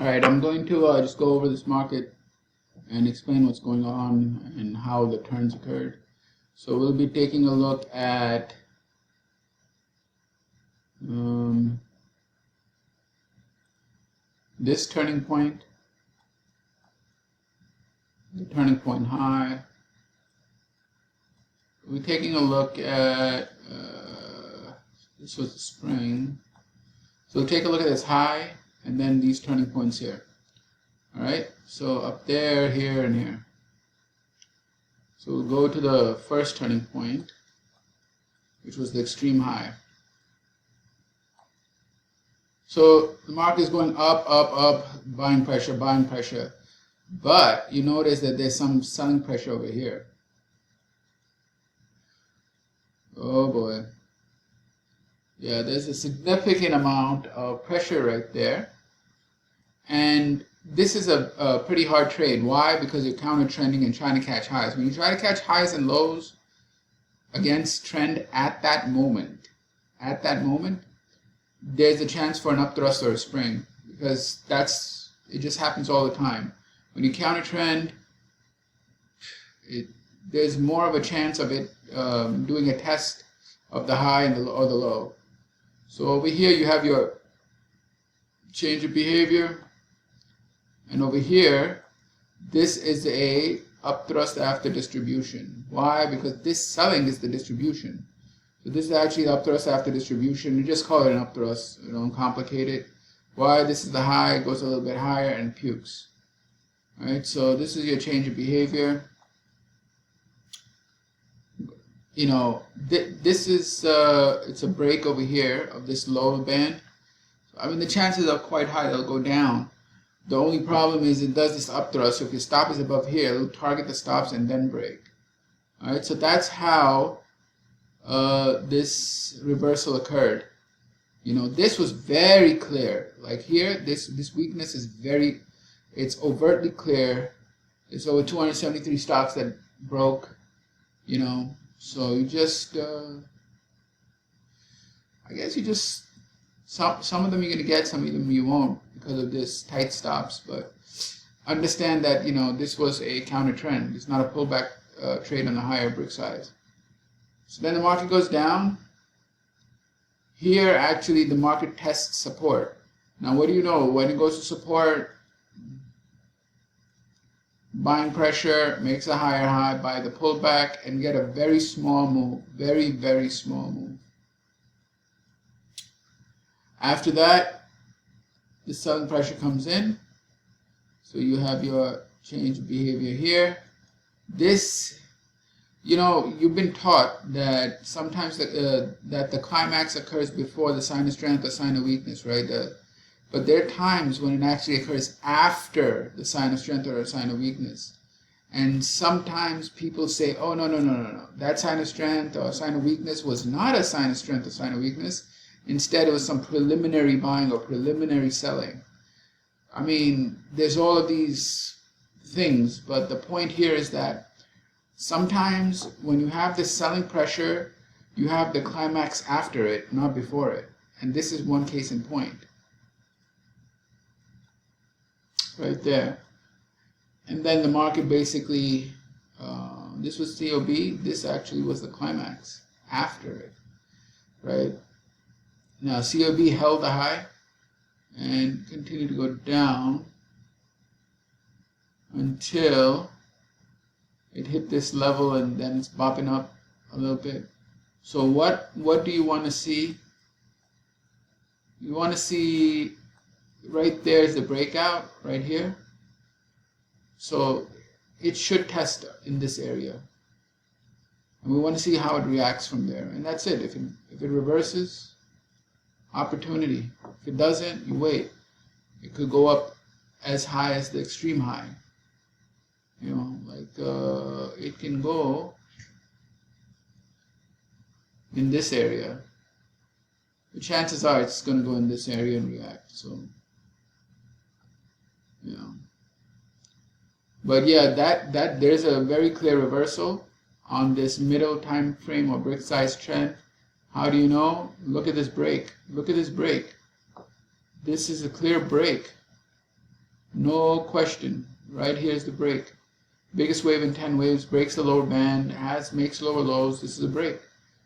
Alright, I'm going to just go over this market and explain what's going on and how the turns occurred. So we'll be taking a look at this turning point, the turning point high. We're taking a look at, this was the spring. So we'll take a look at this high and then these turning points here. Alright, so up there, here, and here. So we'll go to the first turning point, which was the extreme high. So the market is going up, up, up, buying pressure, but you notice that there's some selling pressure over here. Oh boy. Yeah, there's a significant amount of pressure right there. And this is a pretty hard trade. Why? Because you're counter trending and trying to catch highs. When you try to catch highs and lows against trend at that moment, there's a chance for an upthrust or a spring, because it just happens all the time. When you counter trend, there's more of a chance of it doing a test of the high and or the low. So over here you have your change of behavior, and over here this is a upthrust after distribution. Why? Because this selling is the distribution. So this is actually the upthrust after distribution. You just call it an upthrust, you don't complicate it. Why? This is the high, goes a little bit higher and pukes. Alright, so this is your change of behavior. You know, this is it's a break over here of this lower band. I mean, the chances are quite high they'll go down. The only problem is it does this upthrust. So if your stop is above here, it'll target the stops and then break. All right, so that's how this reversal occurred. You know, this was very clear. Like here, this weakness is it's overtly clear. It's over 273 stocks that broke. You know. So you just, I guess you just, some of them you're going to get, some of them you won't because of this tight stops. But understand that, you know, this was a counter trend. It's not a pullback trade on the higher brick size. So then the market goes down. Here, actually, the market tests support. Now, what do you know? When it goes to support, buying pressure, makes a higher high, buy the pullback, and get a very small move, very, very small move. After that, the selling pressure comes in. So you have your change of behavior here. This, you know, you've been taught that sometimes that the climax occurs before the sign of strength or sign of weakness, right? But there are times when it actually occurs after the sign of strength or a sign of weakness. And sometimes people say, oh, no. That sign of strength or sign of weakness was not a sign of strength or sign of weakness. Instead, it was some preliminary buying or preliminary selling. I mean, there's all of these things, but the point here is that sometimes when you have this selling pressure, you have the climax after it, not before it. And this is one case in point. Right there. And then the market basically, this was COB, this actually was the climax after it, right? Now COB held the high and continued to go down until it hit this level, and then it's bopping up a little bit. So what do you want to see? You want to see right there is the breakout right here. So it should test in this area. And we want to see how it reacts from there. And that's it. If it reverses, opportunity. If it doesn't, you wait. It could go up as high as the extreme high. You know, like it can go in this area. The chances are it's going to go in this area and react. So, you know. But yeah, that there's a very clear reversal on this middle time frame or brick size trend. How do you know? Look at this break. Look at this break. This is a clear break. No question. Right here is the break. Biggest wave in 10 waves, breaks the lower band, makes lower lows. This is a break.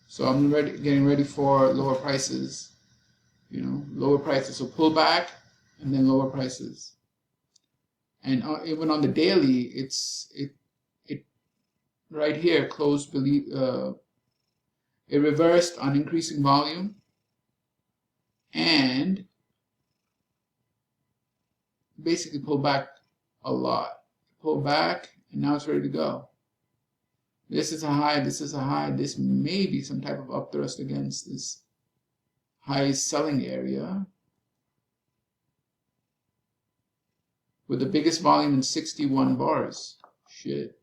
So I'm getting ready for lower prices. You know, lower prices. So pull back and then lower prices. And even on the daily, it right here closed it reversed on increasing volume and basically pulled back a lot. Pull back and now it's ready to go. This is a high, this is a high. This may be some type of upthrust against this high selling area with the biggest volume in 61 bars. Shit.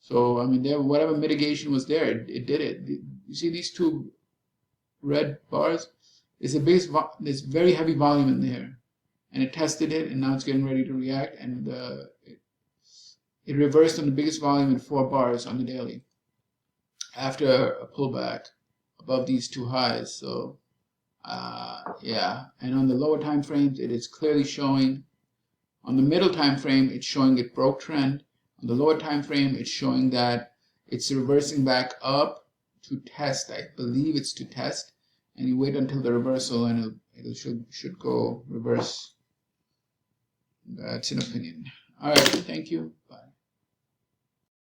So I mean, whatever mitigation was there, it did it. You see these two red bars? It's the biggest. There's very heavy volume in there, and it tested it, and now it's getting ready to react, and it reversed on the biggest volume in 4 bars on the daily after a pullback above these two highs. So yeah, and on the lower time frames, it is clearly showing. On the middle time frame, it's showing it broke trend. On the lower time frame, it's showing that it's reversing back up to test. I believe it's to test, and you wait until the reversal, and it should go reverse. That's an opinion. All right, thank you. Bye.